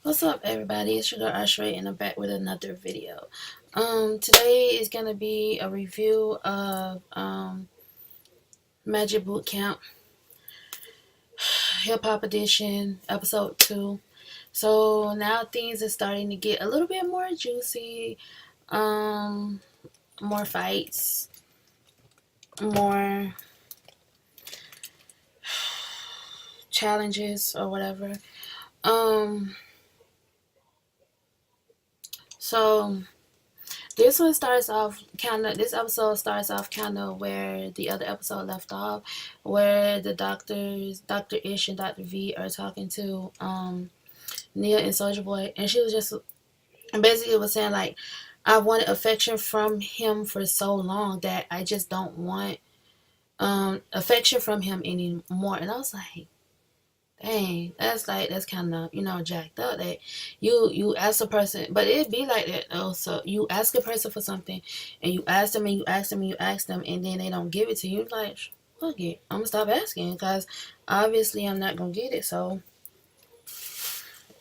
What's up, everybody? It's your girl Arsharae, and I'm back with another video. Today is gonna be a review of Magic Bootcamp Hip Hop Edition, Episode 2. So now things are starting to get a little bit more juicy. Um, More fights, more challenges or whatever. Um, so this episode starts off kind of where the other episode left off, where the doctors, Dr. Ish and Dr. V, are talking to Nia and Soulja Boy, and she was just basically was saying like, I wanted affection from him for so long that I just don't want affection from him anymore. And I was like, dang, that's kind of jacked up that you ask a person, but it'd be like that though. So you ask a person for something, and you ask them and you ask them and you ask them, and then they don't give it to you. Like, fuck it, I'm gonna stop asking because obviously I'm not gonna get it. So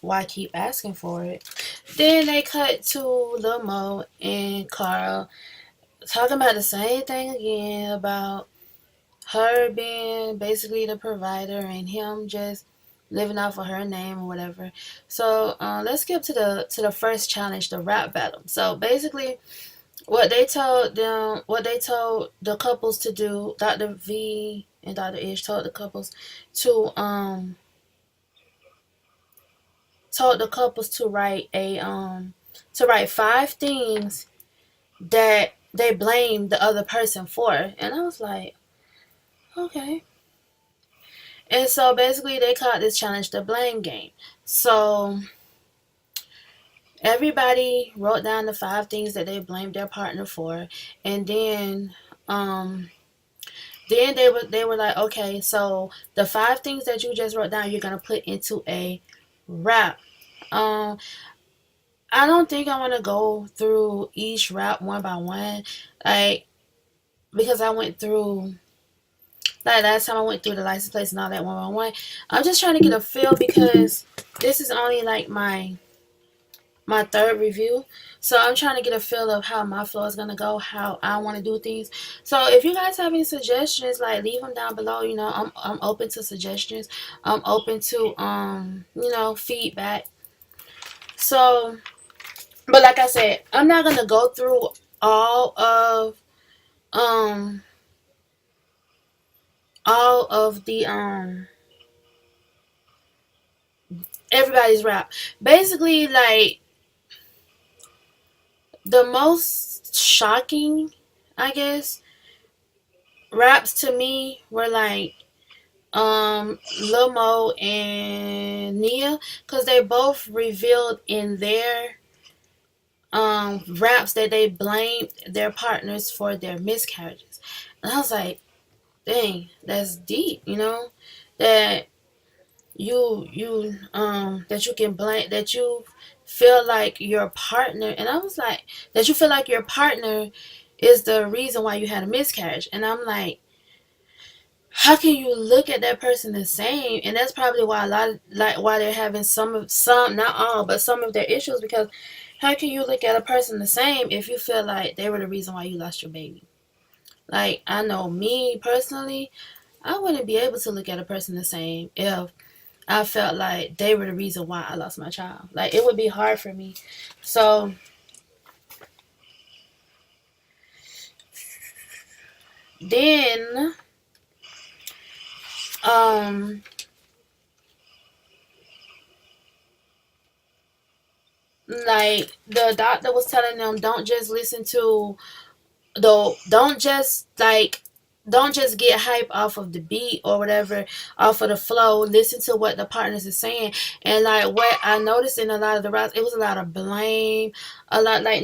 why keep asking for it? Then they cut to Lil Mo and Carl talking about the same thing again about her being basically the provider and him just living off of her name or whatever. So let's skip to the first challenge, the rap battle. So basically, what they told the couples to do, Dr. V and Dr. Ish told the couples to write to write 5 things that they blame the other person for, and I was like, okay. And so basically, they called this challenge the blame game. So everybody wrote down the 5 things that they blamed their partner for, and then they were like, okay, so the 5 things that you just wrote down, you're gonna put into a rap. Um, I don't think I want to go through each rap one by one, like because I went through like last time I went through the license plates and all that one by one. I'm just trying to get a feel because this is only like my third review. So I'm trying to get a feel of how my flow is gonna go, how I want to do things. So if you guys have any suggestions, like leave them down below. I'm open to suggestions. I'm open to feedback. So, but like I said, I'm not gonna go through all of um the everybody's rap. Basically, like the most shocking, I guess, raps to me were like Lil Mo and Nia, because they both revealed in their raps that they blamed their partners for their miscarriages. And I was like, dang, that's deep, that that you can blame, that you feel like your partner, and I was like, that you feel like your partner is the reason why you had a miscarriage. And I'm like, how can you look at that person the same? And that's probably why a lot of, like, why they're having some, not all, but some of their issues, because how can you look at a person the same if you feel like they were the reason why you lost your baby? Like, I know me personally, I wouldn't be able to look at a person the same if I felt like they were the reason why I lost my child. Like, it would be hard for me. So then um like the doctor was telling them, don't just like don't just get hype off of the beat or whatever, off of the flow. Listen to what the partners are saying. And like what I noticed in a lot of the raps, it was a lot of blame, a lot like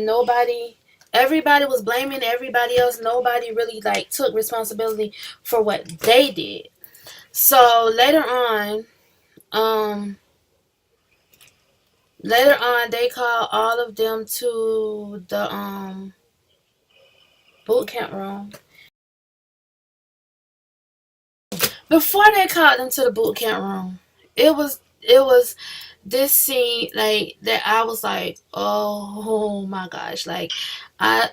everybody was blaming everybody else. Nobody really like took responsibility for what they did. So um later on they called all of them to the boot camp room. Before they called them to the boot camp room, it was this scene, like that, I was like, oh my gosh, like I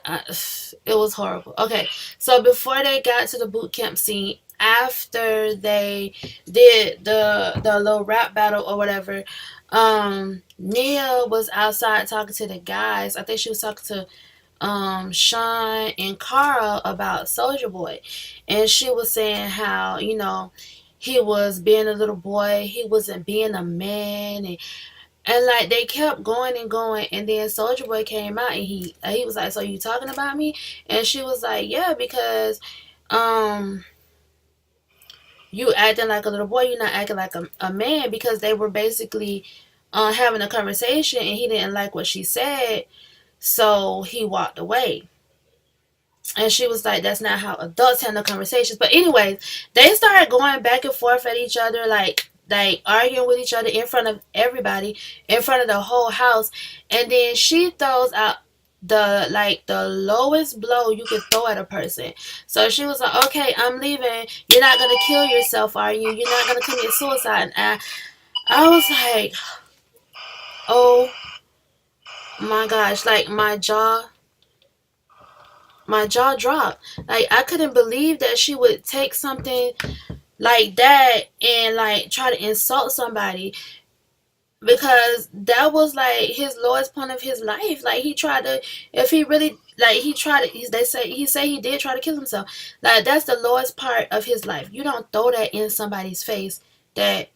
it was horrible. Okay, so before they got to the boot camp scene, after they did the little rap battle or whatever, Nia was outside talking to the guys. I think she was talking to Shawn and Cara about Soulja Boy, and she was saying how, he was being a little boy, he wasn't being a man, and like they kept going and going, and then Soulja Boy came out and he was like, "So you talking about me?" And she was like, "Yeah, because um you acting like a little boy, you're not acting like a man," because they were basically having a conversation and he didn't like what she said, so he walked away. And she was like, "That's not how adults handle conversations." But anyways, they started going back and forth at each other, like arguing with each other in front of everybody, in front of the whole house. And then she throws out the lowest blow you could throw at a person. So she was like, "Okay, I'm leaving. You're not gonna kill yourself, are you? You're not gonna commit suicide." And I was like, "Oh my gosh!" Like my jaw dropped. Like I couldn't believe that she would take something like that and like try to insult somebody, because that was like his lowest point of his life. Like he tried to, if he really, like he tried to, they say he did try to kill himself. Like that's the lowest part of his life. You don't throw that in somebody's face that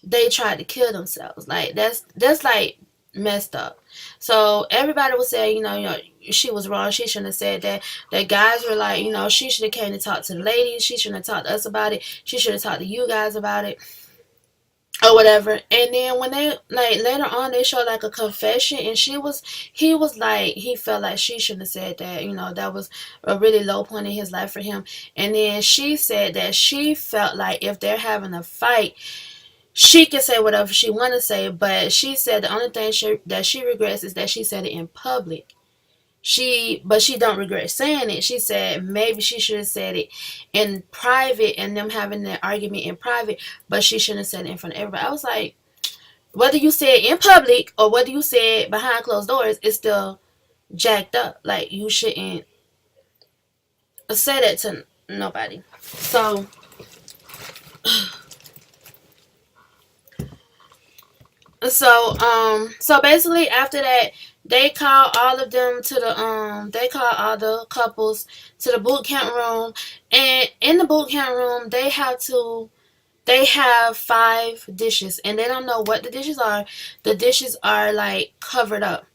they tried to kill themselves. Like that's like messed up. So everybody was saying, she was wrong. She shouldn't have said that. The guys were like, she should have came to talk to the ladies. She shouldn't have talked to us about it. She should have talked to you guys about it or whatever. And then when they like later on they showed like a confession, and he was like, he felt like she shouldn't have said that. That was a really low point in his life for him. And then she said that she felt like if they're having a fight, she can say whatever she want to say, but she said the only thing that she regrets is that she said it in public. But she don't regret saying it. She said maybe she should have said it in private and them having that argument in private, but she shouldn't have said it in front of everybody. I was like, whether you say it in public or whether you say it behind closed doors, it's still jacked up. Like you shouldn't say that to nobody. So basically after that, they call all of them to they call all the couples to the boot camp room. And in the boot camp room they have 5 dishes, and they don't know what the dishes are. The dishes are like covered up.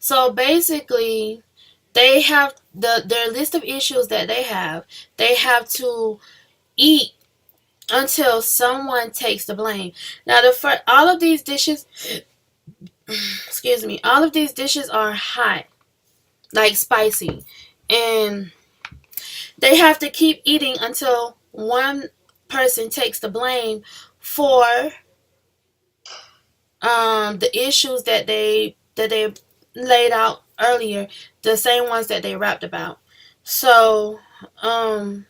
So basically they have their list of issues that they have to eat until someone takes the blame. Now all of these dishes, excuse me, all of these dishes are hot, like spicy, and they have to keep eating until one person takes the blame for the issues that they laid out earlier, the same ones that they rapped about. So um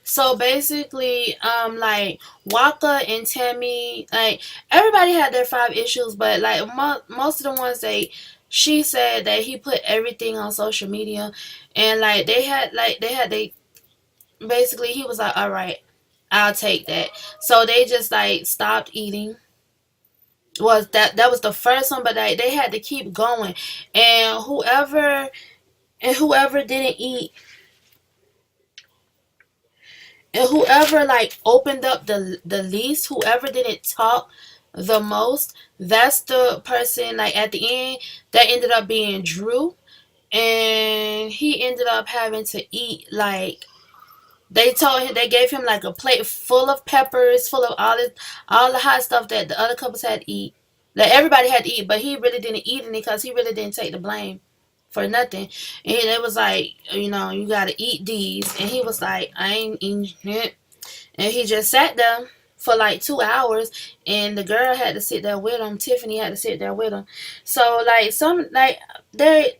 So basically, like Waka and Tammy, like everybody had their 5 issues, but like most of the ones she said that he put everything on social media, and like they basically he was like, all right, I'll take that. So they just like stopped eating. That was the first one, but they had to keep going, and whoever didn't eat, and whoever like opened up the least, whoever didn't talk the most, that's the person like at the end that ended up being Drew. And he ended up having to eat like, they gave him like a plate full of peppers, full of all the hot stuff that the other couples had to eat, that everybody had to eat, but he really didn't eat any because he really didn't take the blame for nothing. And it was like, you gotta eat these, and he was like, I ain't eating it. And he just sat there for like 2 hours, and the girl had to sit there with him. Tiffany had to sit there with him. So like they,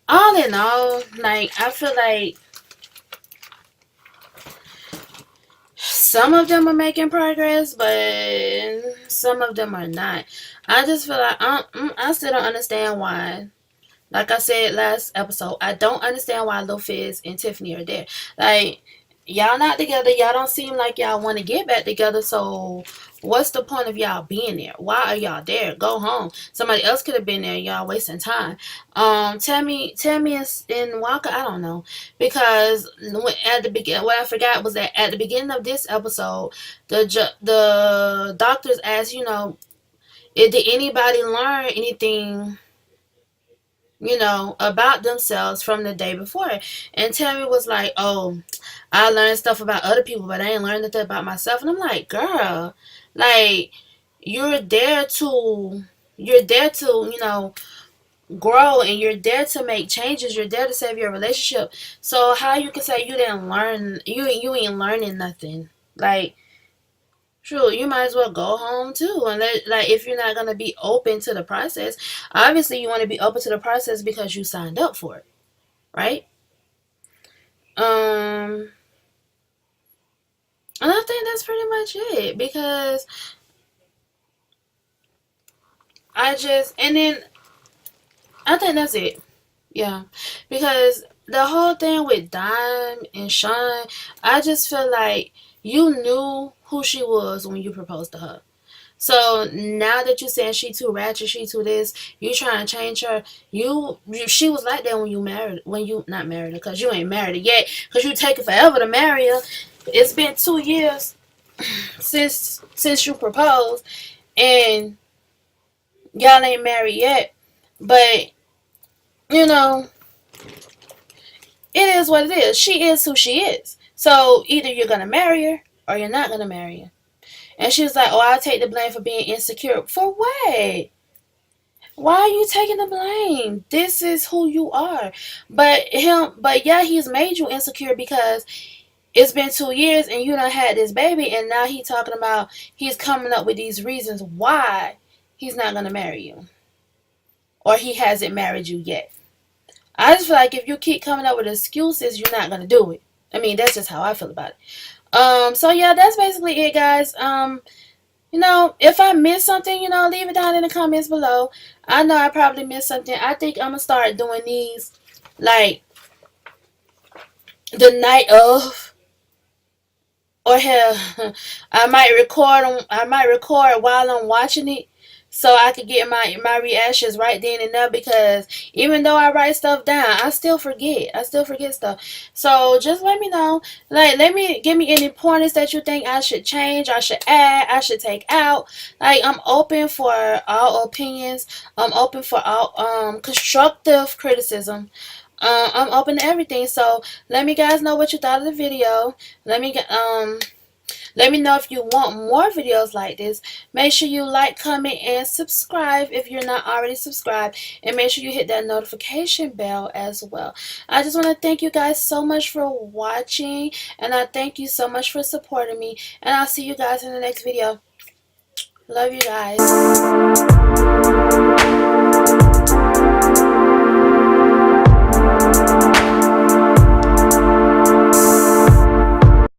all in all, like I feel like some of them are making progress, but some of them are not. I just feel like I still don't understand why. Like I said last episode, I don't understand why Lil Fizz and Tiffany are there. Like, y'all not together. Y'all don't seem like y'all want to get back together. So, what's the point of y'all being there? Why are y'all there? Go home. Somebody else could have been there. Y'all wasting time. Tell me, in Walker, I don't know, because at the beginning, what I forgot was that at the beginning of this episode, the doctors asked, did anybody learn anything, about themselves from the day before? And Tammy was like, "Oh, I learned stuff about other people, but I ain't learned nothing about myself." And I'm like, "Girl, like you're there to grow, and you're there to make changes. You're there to save your relationship. So how you can say you didn't learn? You ain't learning nothing. Like, true, you might as well go home too. And like, if you're not gonna be open to the process, obviously you want to be open to the process because you signed up for it, right? Um, and I think that's pretty much it, because and then I think that's it. Yeah, because the whole thing with Dime and Shawn, I just feel like you knew who she was when you proposed to her. So now that you're saying she too ratchet, she too this, you trying to change her. She was like that when you married, when you not married her, because you ain't married her yet, because you taking forever to marry her. It's been 2 years since you proposed, and y'all ain't married yet. But you know, it is what it is. She is who she is. So either you're gonna marry her or you're not gonna marry her. And she was like, "Oh, I'll take the blame for being insecure." For what? Why are you taking the blame? This is who you are. But yeah, he's made you insecure because it's been 2 years and you done had this baby, and now he's talking about, he's coming up with these reasons why he's not gonna marry you, or he hasn't married you yet. I just feel like if you keep coming up with excuses, you're not gonna do it. I mean, that's just how I feel about it. So yeah, that's basically it, guys. If I missed something, leave it down in the comments below. I know I probably missed something. I think I'm gonna start doing these like the night of, or hell, I might record while I'm watching it, so I could get my reactions right then and there. Because even though I write stuff down, I still forget. I still forget stuff. So just let me know. Like, give me any pointers that you think I should change, I should add, I should take out. Like, I'm open for all opinions. I'm open for all constructive criticism. I'm open to everything. So let me guys know what you thought of the video. Let me let me know if you want more videos like this. Make sure you like, comment, and subscribe if you're not already subscribed. And make sure you hit that notification bell as well. I just want to thank you guys so much for watching. And I thank you so much for supporting me. And I'll see you guys in the next video. Love you guys.